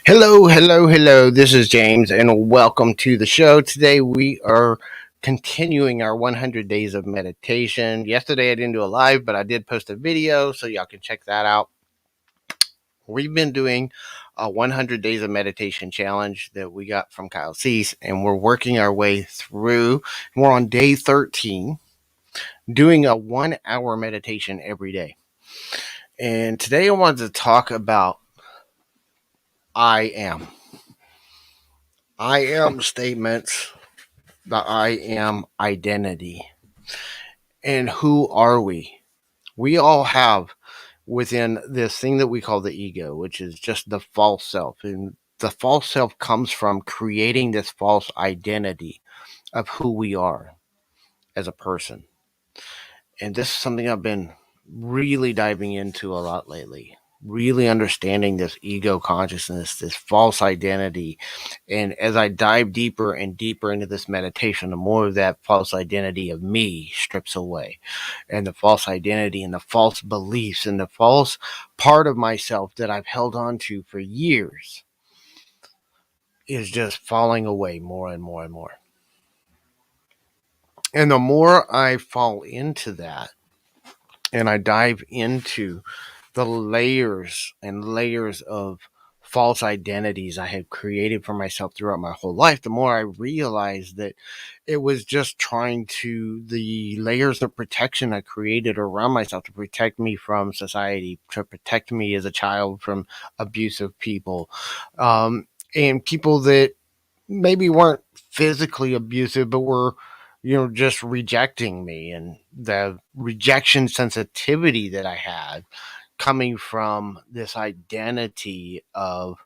Hello, hello, hello. This is James, and welcome to the show. Today we are continuing our 100 days of meditation. Yesterday I didn't do a live, but I did post a video, so y'all can check that out. We've been doing a 100 days of meditation challenge that we got from Kyle Cease, and we're working our way through. We're on day 13, doing a 1 hour meditation every day. And today I wanted to talk about I am. I am statements, the I am identity. And who are we? We all have within this thing that we call the ego, which is just the false self. And the false self comes from creating this false identity of who we are as a person. And this is something I've been really diving into a lot lately. Really understanding this ego consciousness, this false identity. And as I dive deeper and deeper into this meditation, the more of that false identity of me strips away. And the false identity and the false beliefs and the false part of myself that I've held on to for years is just falling away more and more and more. And the more I fall into that and I dive into the layers and layers of false identities I had created for myself throughout my whole life, the more I realized that it was just the layers of protection I created around myself to protect me from society, to protect me as a child from abusive people, and people that maybe weren't physically abusive, but were, just rejecting me, and the rejection sensitivity that I had coming from this identity of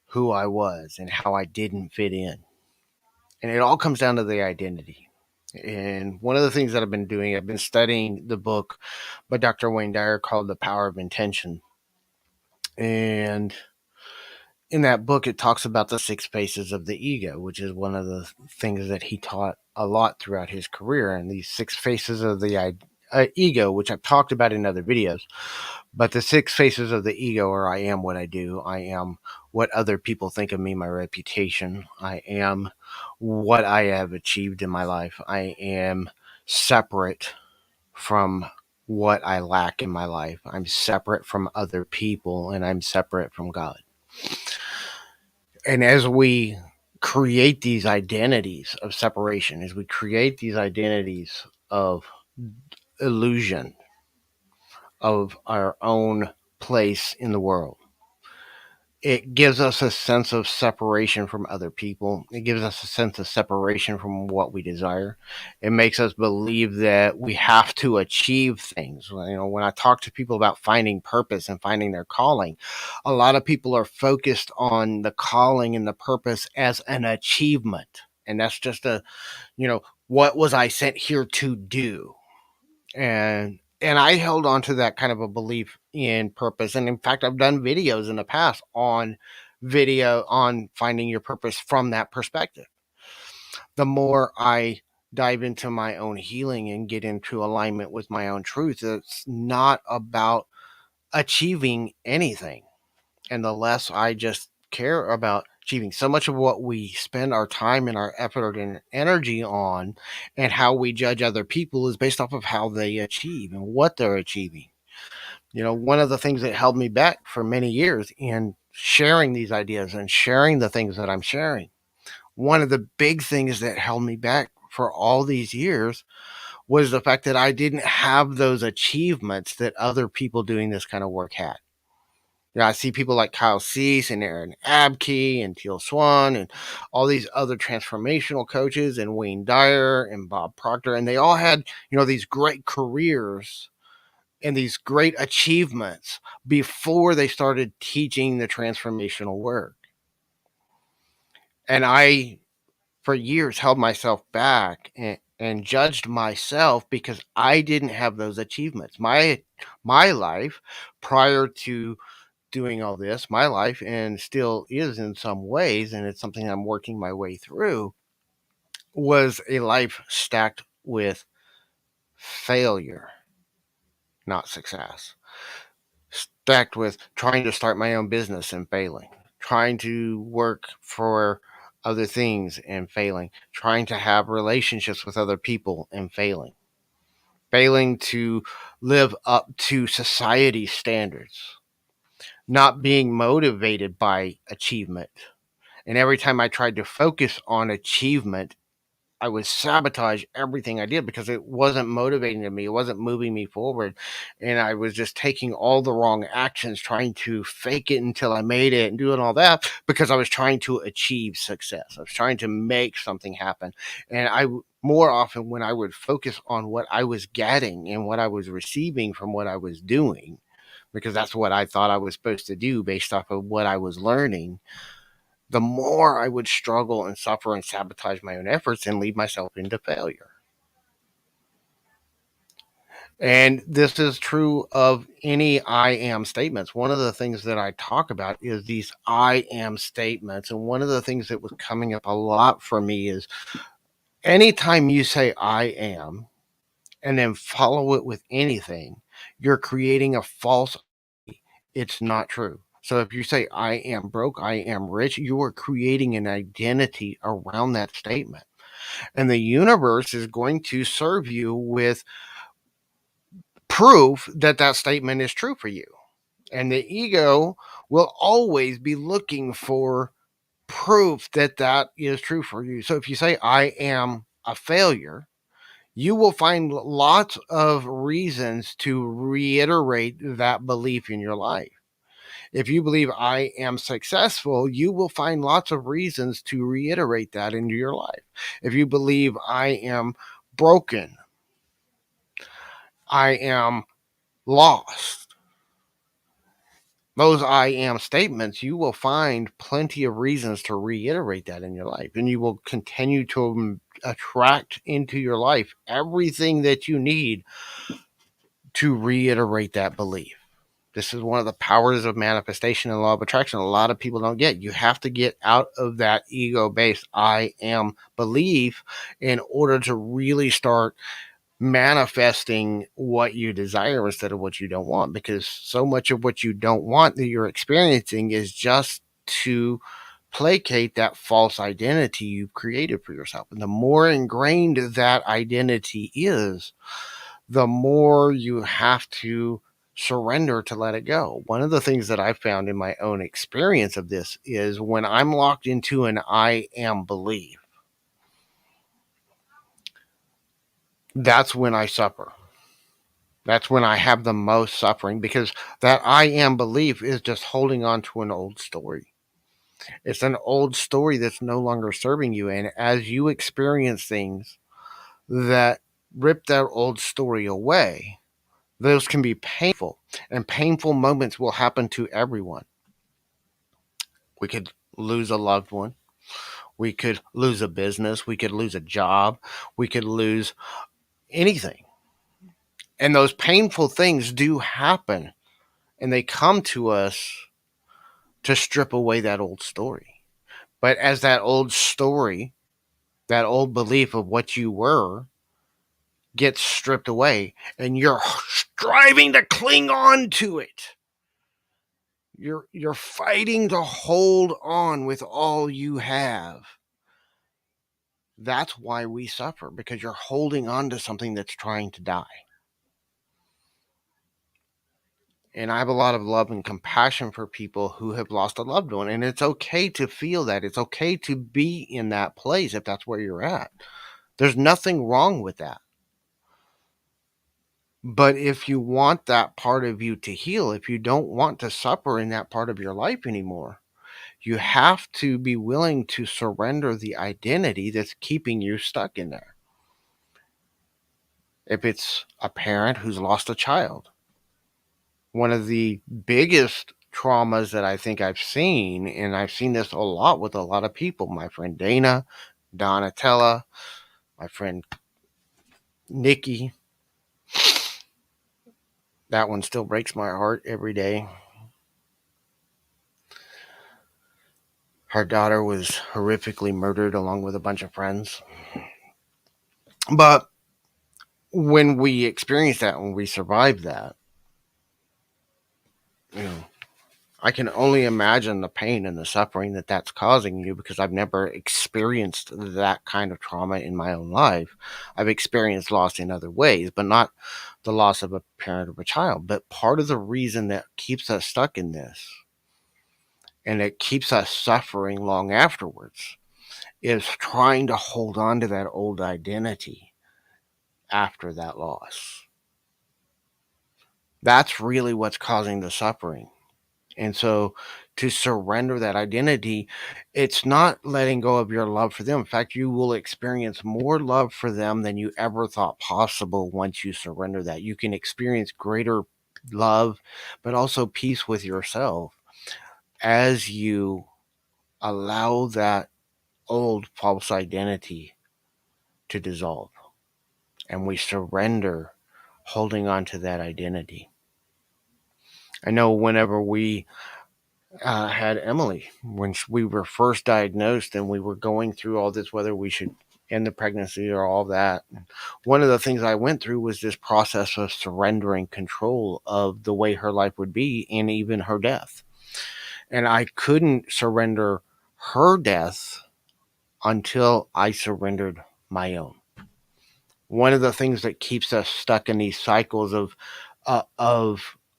who I was and how I didn't fit in. And it all comes down to the identity. And one of the things that I've been doing, I've been studying the book by Dr. Wayne Dyer called The Power of Intention. And in that book, it talks about the 6 phases of the ego, which is one of the things that he taught a lot throughout his career. And these 6 phases of the ego, which I've talked about in other videos, but the 6 phases of the ego are: I am what I do. I am what other people think of me, my reputation. I am what I have achieved in my life. I am separate from what I lack in my life. I'm separate from other people, and I'm separate from God. And as we create these identities of separation, as we create these identities of illusion of our own place in the world, it gives us a sense of separation from other people. It gives us a sense of separation from what we desire. It makes us believe that we have to achieve things. When I talk to people about finding purpose and finding their calling, a lot of people are focused on the calling and the purpose as an achievement. And that's just what was I sent here to do? And I held on to that kind of a belief in purpose. And in fact, I've done videos in the past on finding your purpose from that perspective. The more I dive into my own healing and get into alignment with my own truth, it's not about achieving anything. And the less I just care about achieving, so much of what we spend our time and our effort and energy on and how we judge other people is based off of how they achieve and what they're achieving. One of the things that held me back for many years in sharing these ideas and sharing the things that I'm sharing, one of the big things that held me back for all these years was the fact that I didn't have those achievements that other people doing this kind of work had. I see people like Kyle Cease and Aaron Abkey and Teal Swan and all these other transformational coaches and Wayne Dyer and Bob Proctor, and they all had, these great careers and these great achievements before they started teaching the transformational work. And I, for years, held myself back and judged myself because I didn't have those achievements. My life prior to doing all this, my life, and still is in some ways, and it's something I'm working my way through, was a life stacked with failure, not success. Stacked with trying to start my own business and failing, trying to work for other things and failing, trying to have relationships with other people and failing, failing to live up to society standards, not being motivated by achievement. And every time I tried to focus on achievement, I would sabotage everything I did because it wasn't motivating to me. It wasn't moving me forward. And I was just taking all the wrong actions, trying to fake it until I made it and doing all that because I was trying to achieve success. I was trying to make something happen. And more often when I would focus on what I was getting and what I was receiving from what I was doing, because that's what I thought I was supposed to do based off of what I was learning, the more I would struggle and suffer and sabotage my own efforts and lead myself into failure. And this is true of any I am statements. One of the things that I talk about is these I am statements. And one of the things that was coming up a lot for me is anytime you say I am and then follow it with anything, you're creating a false, it's not true. So if you say I am broke, I am rich, you are creating an identity around that statement. And the universe is going to serve you with proof that that statement is true for you. And the ego will always be looking for proof that that is true for you. So if you say, I am a failure, you will find lots of reasons to reiterate that belief in your life. If you believe I am successful, you will find lots of reasons to reiterate that into your life. If you believe I am broken, I am lost, those I am statements, you will find plenty of reasons to reiterate that in your life. And you will continue to attract into your life everything that you need to reiterate that belief. This is one of the powers of manifestation and law of attraction. A lot of people don't get. You have to get out of that ego based I am belief in order to really start manifesting what you desire instead of what you don't want, because so much of what you don't want that you're experiencing is just to placate that false identity you've created for yourself. And the more ingrained that identity is, the more you have to surrender to let it go. One of the things that I found in my own experience of this is when I'm locked into an I am belief, that's when I suffer. That's when I have the most suffering, because that I am belief is just holding on to an old story. It's an old story that's no longer serving you. And as you experience things that rip that old story away, those can be painful, and painful moments will happen to everyone. We could lose a loved one. We could lose a business. We could lose a job. We could lose anything. And those painful things do happen, and they come to us to strip away that old story. But as that old story, that old belief of what you were gets stripped away and you're striving to cling on to it, you're fighting to hold on with all you have. That's why we suffer, because you're holding on to something that's trying to die. And I have a lot of love and compassion for people who have lost a loved one. And it's okay to feel that. It's okay to be in that place if that's where you're at. There's nothing wrong with that. But if you want that part of you to heal, if you don't want to suffer in that part of your life anymore, you have to be willing to surrender the identity that's keeping you stuck in there. If it's a parent who's lost a child, one of the biggest traumas that I think I've seen, and I've seen this a lot with a lot of people, my friend Dana, Donatella, my friend Nikki, that one still breaks my heart every day. Her daughter was horrifically murdered along with a bunch of friends. But when we experience that, when we survive that, you know, I can only imagine the pain and the suffering that that's causing you, because I've never experienced that kind of trauma in my own life. I've experienced loss in other ways, but not the loss of a parent or a child. But part of the reason that keeps us stuck in this, and it keeps us suffering long afterwards, is trying to hold on to that old identity after that loss. That's really what's causing the suffering. And so to surrender that identity, it's not letting go of your love for them. In fact, you will experience more love for them than you ever thought possible once you surrender that. You can experience greater love, but also peace with yourself as you allow that old false identity to dissolve. And we surrender holding on to that identity. I know whenever we had Emily, when we were first diagnosed and we were going through all this, whether we should end the pregnancy or all that. One of the things I went through was this process of surrendering control of the way her life would be, and even her death. And I couldn't surrender her death until I surrendered my own. One of the things that keeps us stuck in these cycles of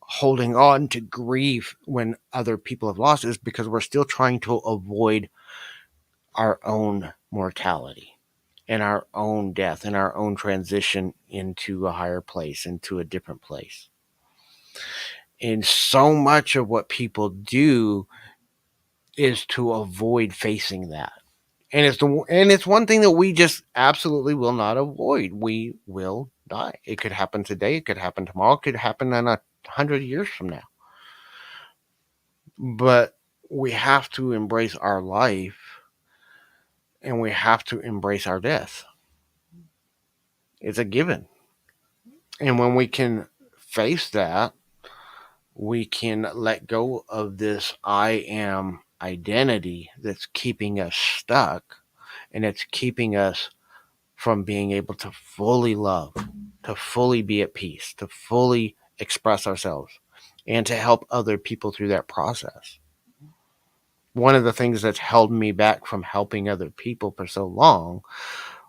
holding on to grief when other people have lost is because we're still trying to avoid our own mortality and our own death and our own transition into a higher place, into a different place. And so much of what people do is to avoid facing that. And it's one thing that we just absolutely will not avoid. We will die. It could happen today. It could happen tomorrow. It could happen in 100 years from now. But we have to embrace our life, and we have to embrace our death. It's a given. And when we can face that, we can let go of this I am identity that's keeping us stuck, and it's keeping us from being able to fully love, to fully be at peace, to fully express ourselves, and to help other people through that process. One of the things that's held me back from helping other people for so long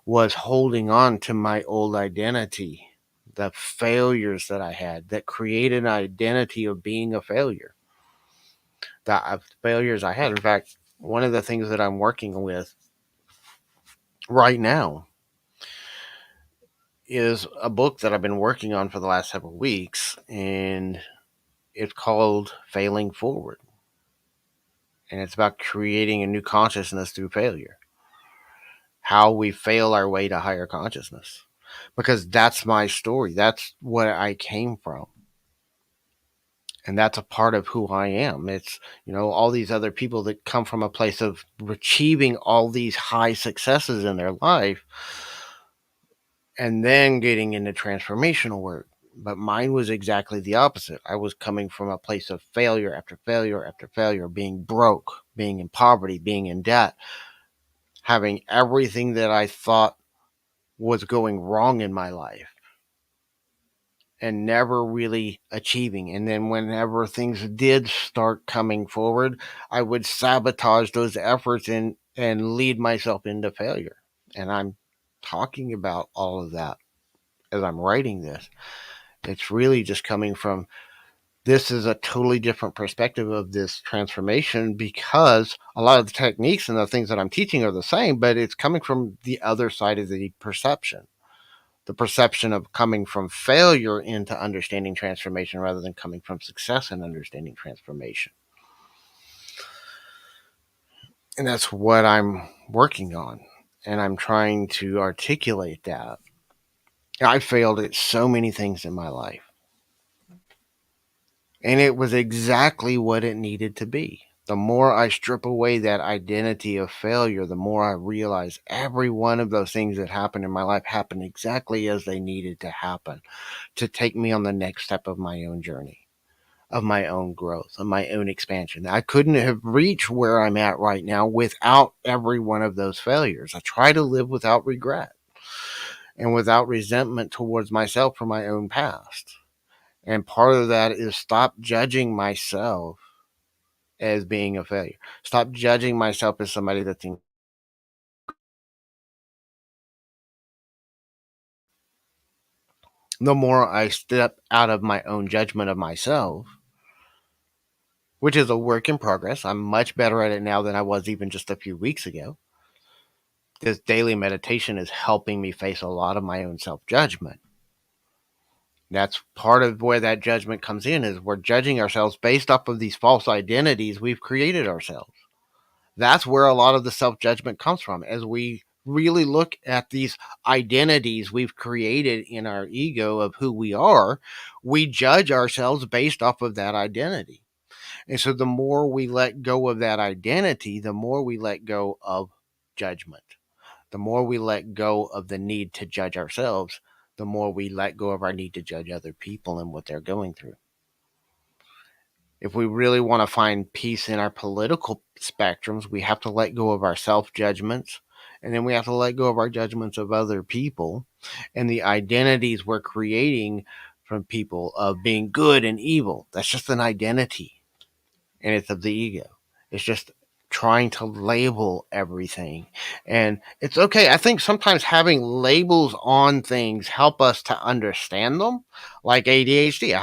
was holding on to my old identity, the failures that I had that created an identity of being a failure, the failures I had. In fact, one of the things that I'm working with right now is a book that I've been working on for the last several weeks, and it's called Failing Forward. And it's about creating a new consciousness through failure, how we fail our way to higher consciousness. Because that's my story. That's what I came from. And that's a part of who I am. It's, all these other people that come from a place of achieving all these high successes in their life and then getting into transformational work. But mine was exactly the opposite. I was coming from a place of failure after failure after failure, being broke, being in poverty, being in debt, having everything that I thought was going wrong in my life, and never really achieving. And then whenever things did start coming forward, I would sabotage those efforts and lead myself into failure. And I'm talking about all of that as I'm writing this. It's really just coming from, this is a totally different perspective of this transformation, because a lot of the techniques and the things that I'm teaching are the same, but it's coming from the other side of the perception. The perception of coming from failure into understanding transformation rather than coming from success and understanding transformation. And that's what I'm working on. And I'm trying to articulate that. I failed at so many things in my life. And it was exactly what it needed to be. The more I strip away that identity of failure, the more I realize every one of those things that happened in my life happened exactly as they needed to happen to take me on the next step of my own journey, of my own growth, of my own expansion. I couldn't have reached where I'm at right now without every one of those failures. I try to live without regret and without resentment towards myself for my own past. And part of that is stop judging myself as being a failure. Stop judging myself as somebody that's the more I step out of my own judgment of myself, which is a work in progress. I'm much better at it now than I was even just a few weeks ago. This daily meditation is helping me face a lot of my own self judgment. That's part of where that judgment comes in, is we're judging ourselves based off of these false identities we've created ourselves. That's where a lot of the self judgment comes from, as we really look at these identities we've created in our ego of who we are. We judge ourselves based off of that identity. And so the more we let go of that identity, the more we let go of judgment. The more we let go of the need to judge ourselves, the more we let go of our need to judge other people and what they're going through. If we really want to find peace in our political spectrums, we have to let go of our self judgments, and then we have to let go of our judgments of other people and the identities we're creating from people of being good and evil. That's just an identity, and it's of the ego. It's just trying to label everything. And it's okay. I think sometimes having labels on things help us to understand them, like ADHD.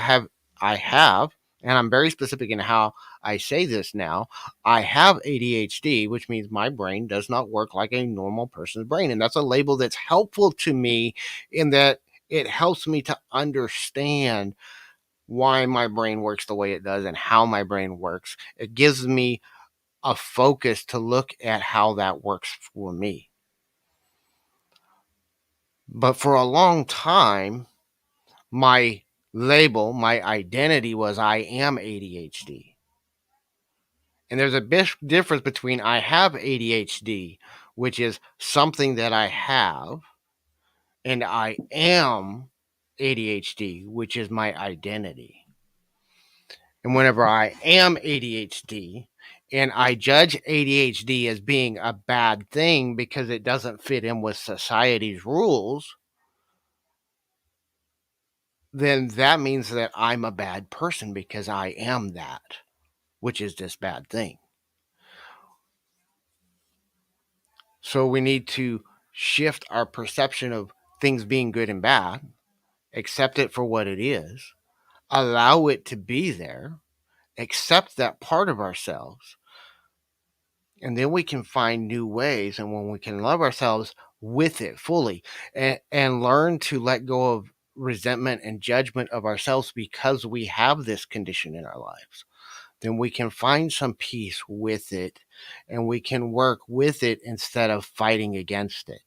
I have, and I'm very specific in how I say this now. I have ADHD, which means my brain does not work like a normal person's brain. And that's a label that's helpful to me, in that it helps me to understand why my brain works the way it does and how my brain works. It gives me a focus to look at how that works for me. But for a long time, my label, my identity was I am ADHD. And there's a big difference between I have ADHD, which is something that I have, and I am ADHD, which is my identity. And whenever I am ADHD and I judge ADHD as being a bad thing because it doesn't fit in with society's rules, then that means that I'm a bad person because I am that, which is this bad thing. So we need to shift our perception of things being good and bad, accept it for what it is, allow it to be there, accept that part of ourselves, and then we can find new ways. And when we can love ourselves with it fully, and learn to let go of resentment and judgment of ourselves because we have this condition in our lives, then we can find some peace with it, and we can work with it instead of fighting against it.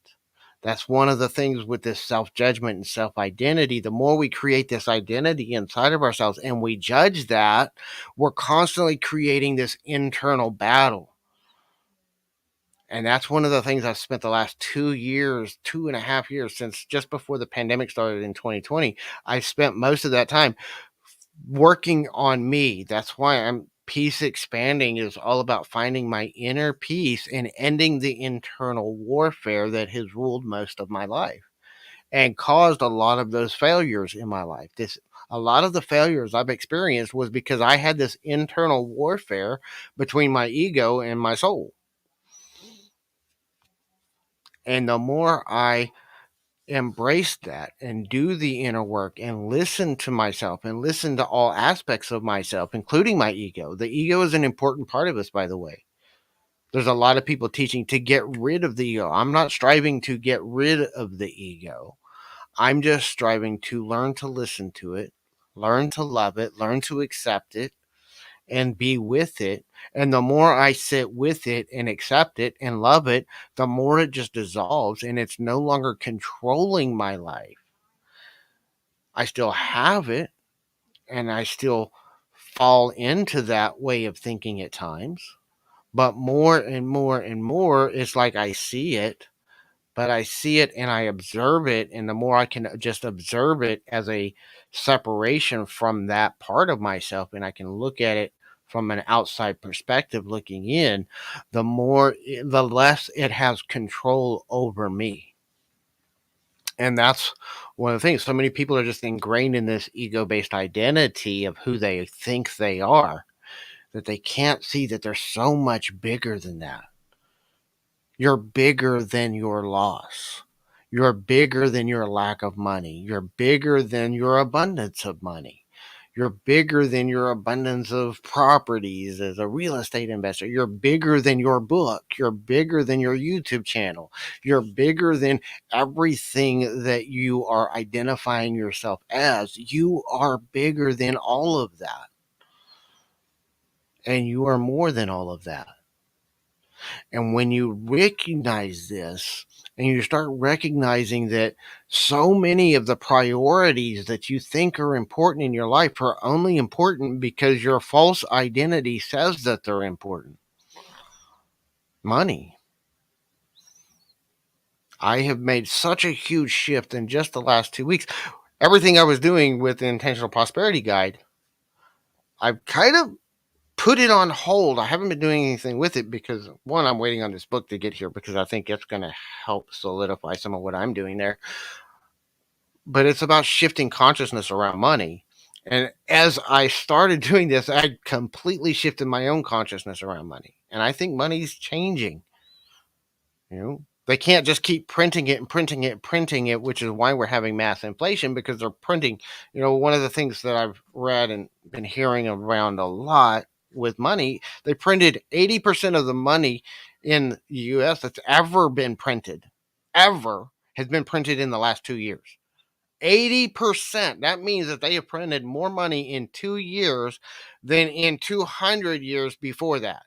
That's one of the things with this self judgment and self identity. The more we create this identity inside of ourselves and we judge that, we're constantly creating this internal battle. And that's one of the things I've spent the last 2 years, 2.5 years, since just before the pandemic started in 2020. I spent most of that time working on me. That's why I'm peace expanding is all about finding my inner peace and ending the internal warfare that has ruled most of my life and caused a lot of those failures in my life. A lot of the failures I've experienced was because I had this internal warfare between my ego and my soul. And the more I embrace that and do the inner work and listen to myself and listen to all aspects of myself, including my ego. The ego is an important part of us, by the way. There's a lot of people teaching to get rid of the ego. I'm not striving to get rid of the ego. I'm just striving to learn to listen to it, learn to love it, learn to accept it, and be with it. And the more I sit with it and accept it and love it, the more it just dissolves and it's no longer controlling my life. I still have it, and I still fall into that way of thinking at times. But more and more and more, it's like I see it, but I see it and I observe it. And the more I can just observe it as a separation from that part of myself, and I can look at it from an outside perspective looking in, the less it has control over me. And that's one of the things. So many people are just ingrained in this ego based identity of who they think they are. that they can't see that they're so much bigger than that. You're bigger than your loss. You're bigger than your lack of money. You're bigger than your abundance of money. You're bigger than your abundance of properties as a real estate investor. You're bigger than your book. You're bigger than your YouTube channel. You're bigger than everything that you are identifying yourself as. You are bigger than all of that. And you are more than all of that. And when you recognize this, and you start recognizing that so many of the priorities that you think are important in your life are only important because your false identity says that they're important. Money. I have made such a huge shift in just the last 2 weeks. Everything I was doing with the Intentional Prosperity Guide, I've kind of put it on hold. I haven't been doing anything with it because, one, I'm waiting on this book to get here because I think it's going to help solidify some of what I'm doing there. But it's about shifting consciousness around money. And as I started doing this, I completely shifted my own consciousness around money. And I think money's changing. They can't just keep printing it and printing it and printing it, which is why we're having mass inflation, because they're printing. One of the things that I've read and been hearing around a lot with money, they printed 80% of the money in the US that's ever been printed, ever, has been printed in the last 2 years. 80%. That means that they have printed more money in 2 years than in 200 years before that.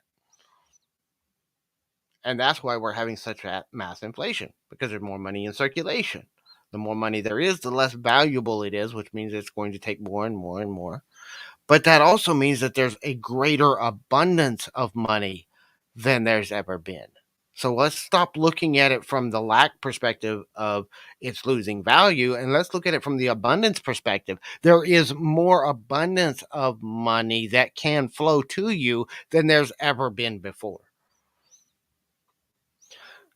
And that's why we're having such mass inflation, because there's more money in circulation. The more money there is, the less valuable it is, which means it's going to take more and more and more. But that also means that there's a greater abundance of money than there's ever been. So let's stop looking at it from the lack perspective of it's losing value, and let's look at it from the abundance perspective. There is more abundance of money that can flow to you than there's ever been before.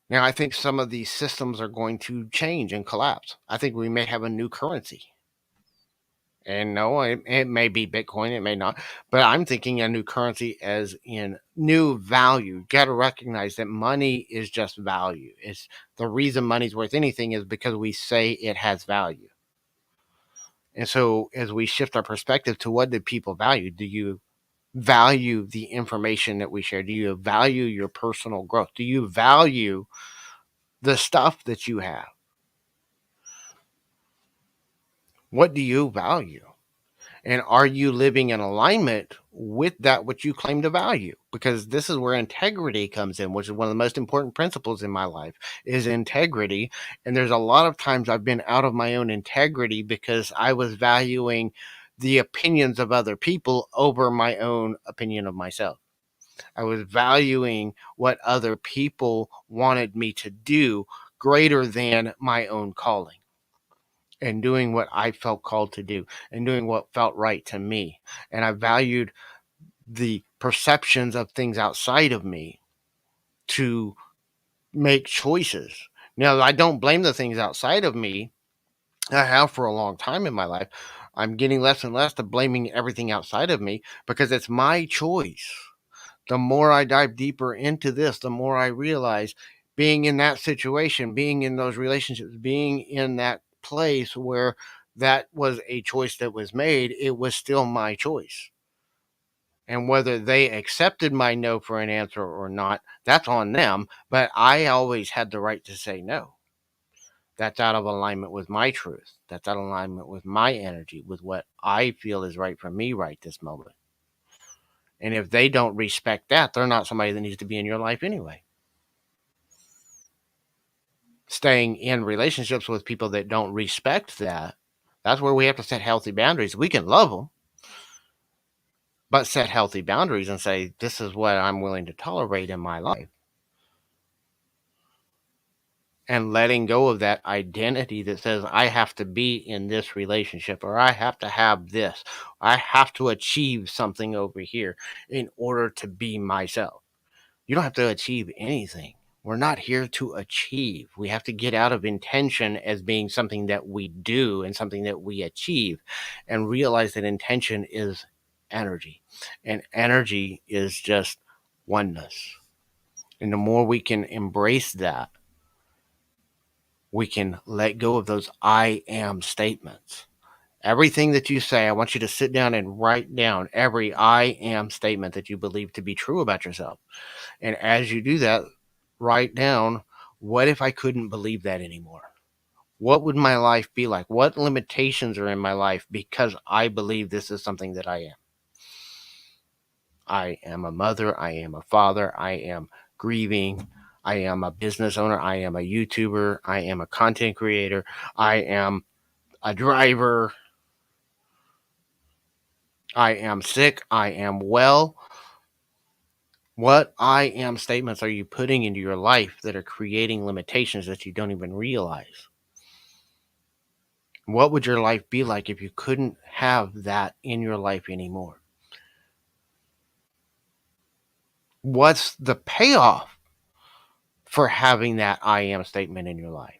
Now, I think some of these systems are going to change and collapse. I think we may have a new currency. And no, it may be Bitcoin, it may not. But I'm thinking a new currency as in new value. You got to recognize that money is just value. It's the reason money's worth anything is because we say it has value. And so as we shift our perspective to what do people value? Do you value the information that we share? Do you value your personal growth? Do you value the stuff that you have? What do you value? And are you living in alignment with that which you claim to value? Because this is where integrity comes in, which is one of the most important principles in my life is integrity. And there's a lot of times I've been out of my own integrity because I was valuing the opinions of other people over my own opinion of myself. I was valuing what other people wanted me to do greater than my own calling, and doing what I felt called to do and doing what felt right to me. And I valued the perceptions of things outside of me to make choices. Now, I don't blame the things outside of me. I have for a long time in my life. I'm getting less and less to blaming everything outside of me because it's my choice. The more I dive deeper into this, the more I realize being in that situation, being in those relationships, being in that place where that was a choice that was made, it was still my choice. And whether they accepted my no for an answer or not, that's on them. But I always had the right to say no. That's out of alignment with my truth. That's out of alignment with my energy, with what I feel is right for me right this moment. And if they don't respect that, they're not somebody that needs to be in your life anyway. Staying in relationships with people that don't respect that, that's where we have to set healthy boundaries. We can love them, but set healthy boundaries and say, this is what I'm willing to tolerate in my life. And letting go of that identity that says, I have to be in this relationship, or I have to have this, I have to achieve something over here in order to be myself. You don't have to achieve anything. We're not here to achieve. We have to get out of intention as being something that we do and something that we achieve, and realize that intention is energy. And energy is just oneness. And the more we can embrace that, we can let go of those I am statements. Everything that you say, I want you to sit down and write down every I am statement that you believe to be true about yourself. And as you do that, write down, what if I couldn't believe that anymore? What would my life be like? What limitations are in my life because I believe this is something that I am? I am a mother. I am a father. I am grieving. I am a business owner. I am a YouTuber. I am a content creator. I am a driver. I am sick. I am well. What I am statements are you putting into your life that are creating limitations that you don't even realize? What would your life be like if you couldn't have that in your life anymore? What's the payoff for having that I am statement in your life?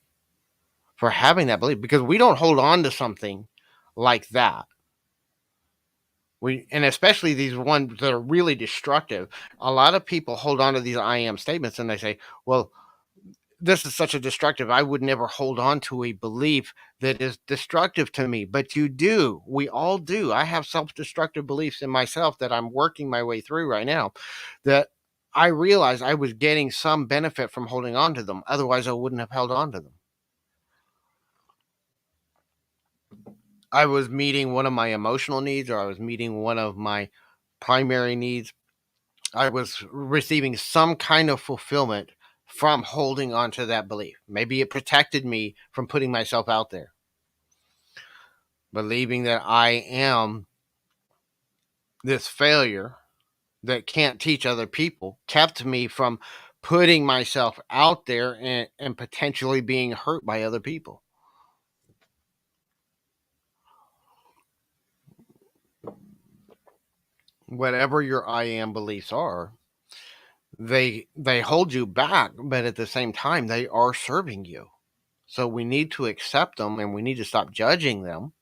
For having that belief? Because we don't hold on to something like that. And especially these ones that are really destructive. A lot of people hold on to these I am statements and they say, well, this is such a destructive, I would never hold on to a belief that is destructive to me. But you do. We all do. I have self-destructive beliefs in myself that I'm working my way through right now, that I realized I was getting some benefit from holding on to them. Otherwise, I wouldn't have held on to them. I was meeting one of my emotional needs, or I was meeting one of my primary needs. I was receiving some kind of fulfillment from holding on to that belief. Maybe it protected me from putting myself out there. Believing that I am this failure that can't teach other people kept me from putting myself out there and potentially being hurt by other people. Whatever your I am beliefs are, they hold you back, but at the same time they are serving you. So we need to accept them and we need to stop judging them.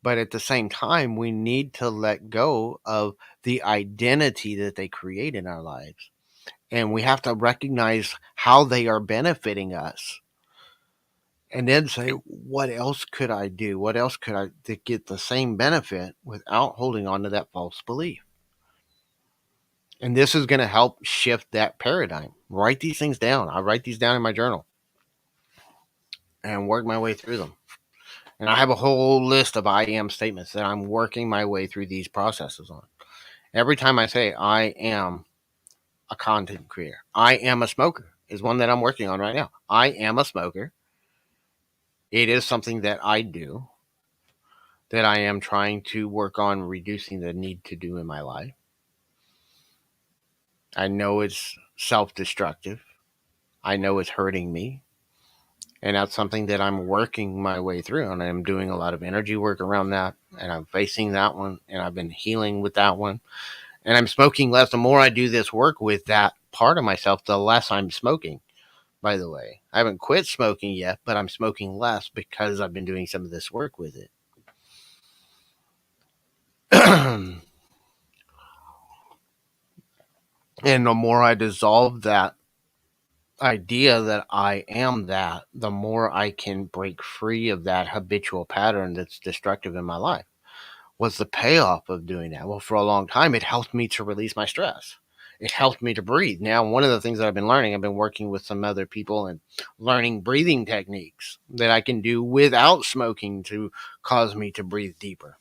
But at the same time, we need to let go of the identity that they create in our lives. And we have to recognize how they are benefiting us. And then say, what else could I do? What else could I to get the same benefit without holding on to that false belief? And this is going to help shift that paradigm. Write these things down. I write these down in my journal and work my way through them. And I have a whole list of I am statements that I'm working my way through these processes on. Every time I say I am a content creator, I am a smoker is one that I'm working on right now. I am a smoker. It is something that I do, that I am trying to work on reducing the need to do in my life. I know it's self-destructive. I know it's hurting me. And that's something that I'm working my way through. And I'm doing a lot of energy work around that. And I'm facing that one. And I've been healing with that one. And I'm smoking less. The more I do this work with that part of myself, the less I'm smoking, by the way. I haven't quit smoking yet, but I'm smoking less because I've been doing some of this work with it. And the more I dissolve that idea that I am that, the more I can break free of that habitual pattern that's destructive in my life. What's the payoff of doing that? Well, for a long time, it helped me to release my stress. It helped me to breathe. Now, one of the things that I've been learning, I've been working with some other people and learning breathing techniques that I can do without smoking to cause me to breathe deeper.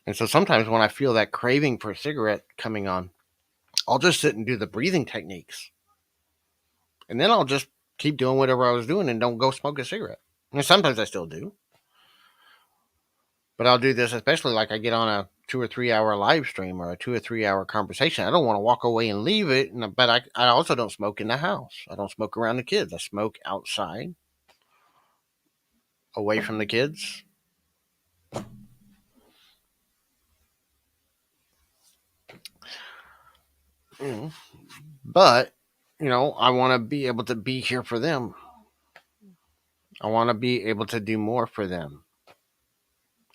And so sometimes when I feel that craving for a cigarette coming on, I'll just sit and do the breathing techniques. And then I'll just keep doing whatever I was doing and don't go smoke a cigarette. And sometimes I still do. But I'll do this, especially like I get on a 2 or 3 hour live stream or a 2 or 3 hour conversation. I don't want to walk away and leave it. But I also don't smoke in the house. I don't smoke around the kids. I smoke outside, away from the kids. Mm. But I want to be able to be here for them. I want to be able to do more for them.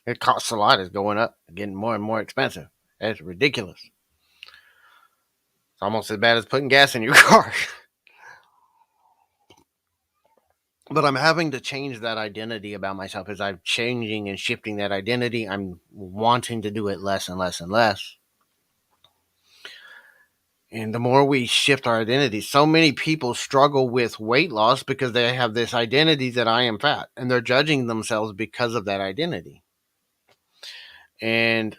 It costs a lot. It's going up, getting more and more expensive. It's ridiculous. It's almost as bad as putting gas in your car. But I'm having to change that identity about myself. As I'm changing and shifting that identity, I'm wanting to do it less and less and less. And the more we shift our identity, so many people struggle with weight loss because they have this identity that I am fat, and they're judging themselves because of that identity. And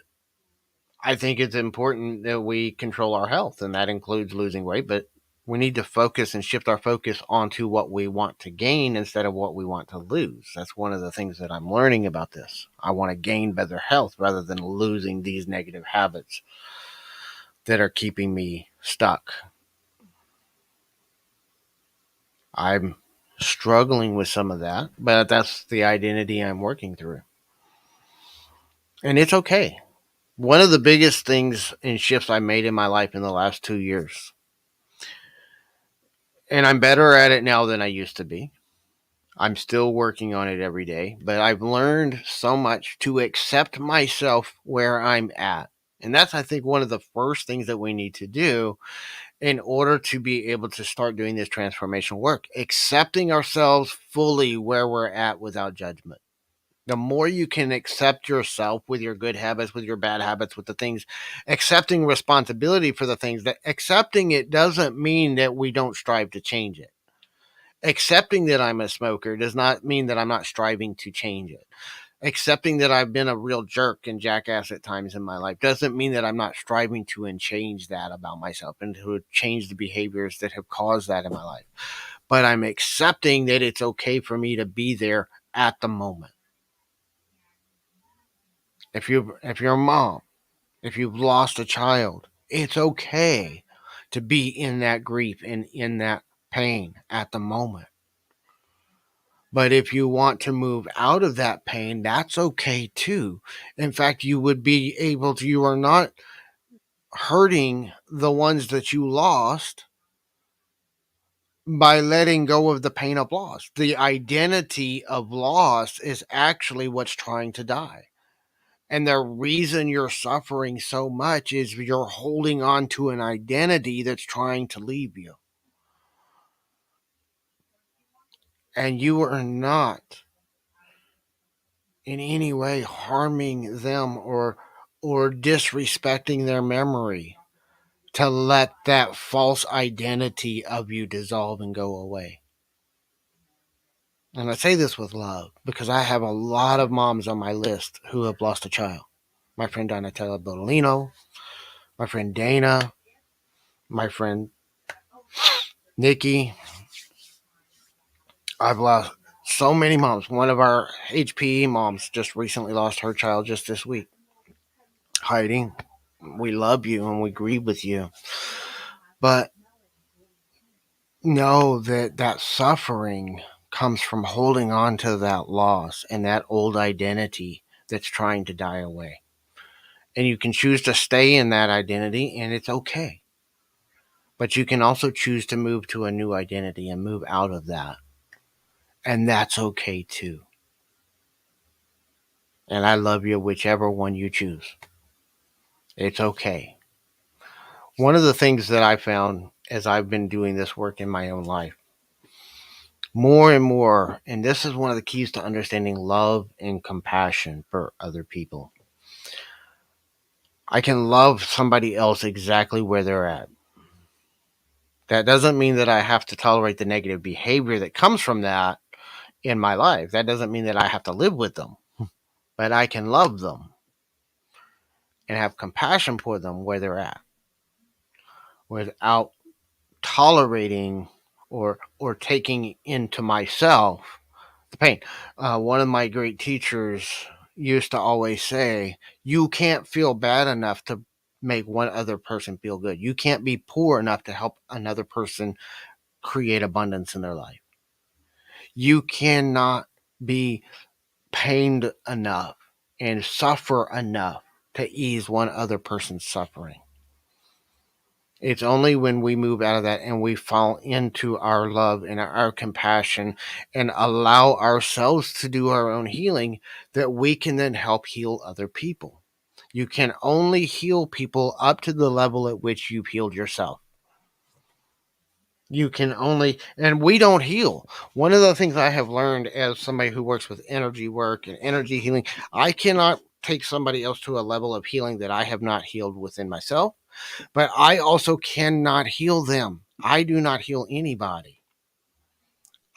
I think it's important that we control our health, and that includes losing weight, but we need to focus and shift our focus onto what we want to gain instead of what we want to lose. That's one of the things that I'm learning about this. I want to gain better health rather than losing these negative habits that are keeping me stuck. I'm struggling with some of that, but that's the identity I'm working through. And it's okay. One of the biggest things and shifts I made in my life in the last 2 years, and I'm better at it now than I used to be. I'm still working on it every day, but I've learned so much to accept myself where I'm at. And that's, I think, one of the first things that we need to do in order to be able to start doing this transformational work, accepting ourselves fully where we're at without judgment. The more you can accept yourself with your good habits, with your bad habits, with the things, accepting responsibility for the things, that accepting it doesn't mean that we don't strive to change it. Accepting that I'm a smoker does not mean that I'm not striving to change it. Accepting that I've been a real jerk and jackass at times in my life doesn't mean that I'm not striving to and change that about myself and to change the behaviors that have caused that in my life. But I'm accepting that it's okay for me to be there at the moment. If you're a mom, if you've lost a child, it's okay to be in that grief and in that pain at the moment. But if you want to move out of that pain, that's okay too. In fact, you would be able to, you are not hurting the ones that you lost by letting go of the pain of loss. The identity of loss is actually what's trying to die. And the reason you're suffering so much is you're holding on to an identity that's trying to leave you. And you are not in any way harming them or disrespecting their memory to let that false identity of you dissolve and go away. And I say this with love because I have a lot of moms on my list who have lost a child. My friend Donatella, my friend Dana, my friend Nikki. I've lost so many moms. One of our HPE moms just recently lost her child just this week. Heidi, we love you and we grieve with you. But know that that suffering comes from holding on to that loss and that old identity that's trying to die away. And you can choose to stay in that identity and it's okay. But you can also choose to move to a new identity and move out of that. And that's okay too. And I love you whichever one you choose. It's okay. One of the things that I found as I've been doing this work in my own life, more and more, and this is one of the keys to understanding love and compassion for other people. I can love somebody else exactly where they're at. That doesn't mean that I have to tolerate the negative behavior that comes from that in my life. That doesn't mean that I have to live with them, but I can love them and have compassion for them where they're at without tolerating or taking into myself the pain. One of my great teachers used to always say, "You can't feel bad enough to make one other person feel good. You can't be poor enough to help another person create abundance in their life. You cannot be pained enough and suffer enough to ease one other person's suffering." It's only when we move out of that and we fall into our love and our compassion and allow ourselves to do our own healing that we can then help heal other people. You can only heal people up to the level at which you've healed yourself. You can only, and we don't heal. One of the things I have learned as somebody who works with energy work and energy healing, I cannot take somebody else to a level of healing that I have not healed within myself, but I also cannot heal them. I do not heal anybody.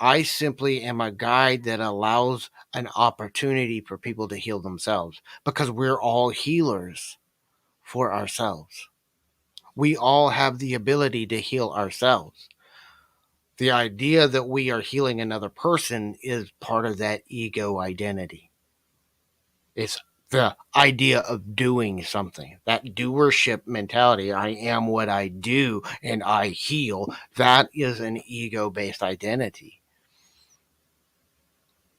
I simply am a guide that allows an opportunity for people to heal themselves because we're all healers for ourselves. We all have the ability to heal ourselves. The idea that we are healing another person is part of that ego identity. It's the idea of doing something, that doership mentality. I am what I do and I heal. That is an ego based identity.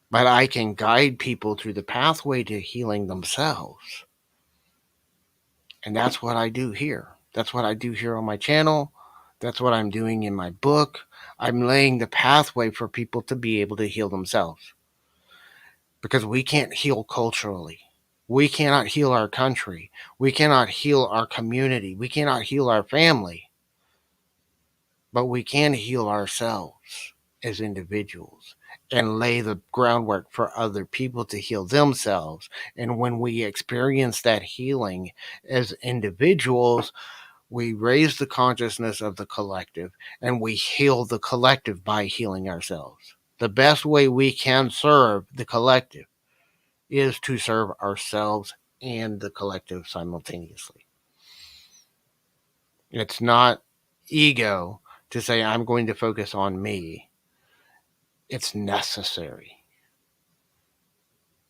But I can guide people through the pathway to healing themselves. And that's what I do here. That's what I do here on my channel. That's what I'm doing in my book. I'm laying the pathway for people to be able to heal themselves. Because we can't heal culturally. We cannot heal our country. We cannot heal our community. We cannot heal our family. But we can heal ourselves as individuals and lay the groundwork for other people to heal themselves. And when we experience that healing as individuals, we raise the consciousness of the collective and we heal the collective by healing ourselves. The best way we can serve the collective is to serve ourselves and the collective simultaneously. It's not ego to say, I'm going to focus on me. It's necessary.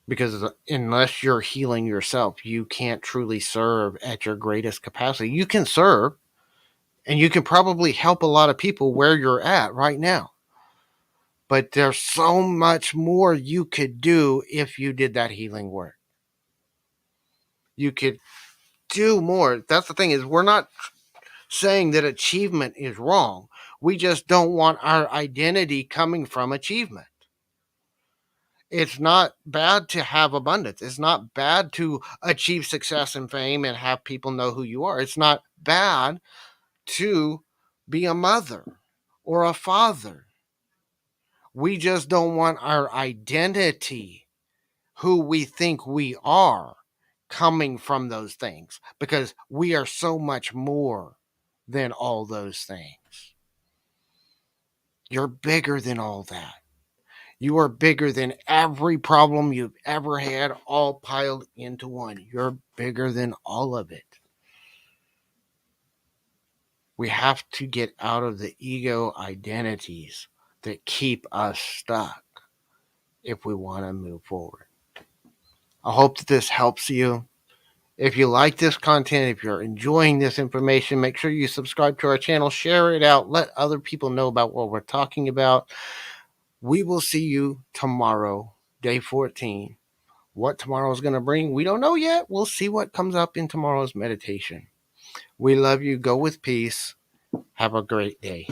Because unless you're healing yourself, you can't truly serve at your greatest capacity. You can serve, and you can probably help a lot of people where you're at right now. But there's so much more you could do if you did that healing work. You could do more. That's the thing, is we're not saying that achievement is wrong. We just don't want our identity coming from achievement. It's not bad to have abundance. It's not bad to achieve success and fame and have people know who you are. It's not bad to be a mother or a father. We just don't want our identity, who we think we are, coming from those things, because we are so much more than all those things. You're bigger than all that. You are bigger than every problem you've ever had, all piled into one. You're bigger than all of it. We have to get out of the ego identities that keep us stuck if we want to move forward. I hope that this helps you. If you like this content, if you're enjoying this information, make sure you subscribe to our channel, share it out, let other people know about what we're talking about. We will see you tomorrow, day 14. What tomorrow is going to bring, we don't know yet. We'll see what comes up in tomorrow's meditation. We love you. Go with peace. Have a great day.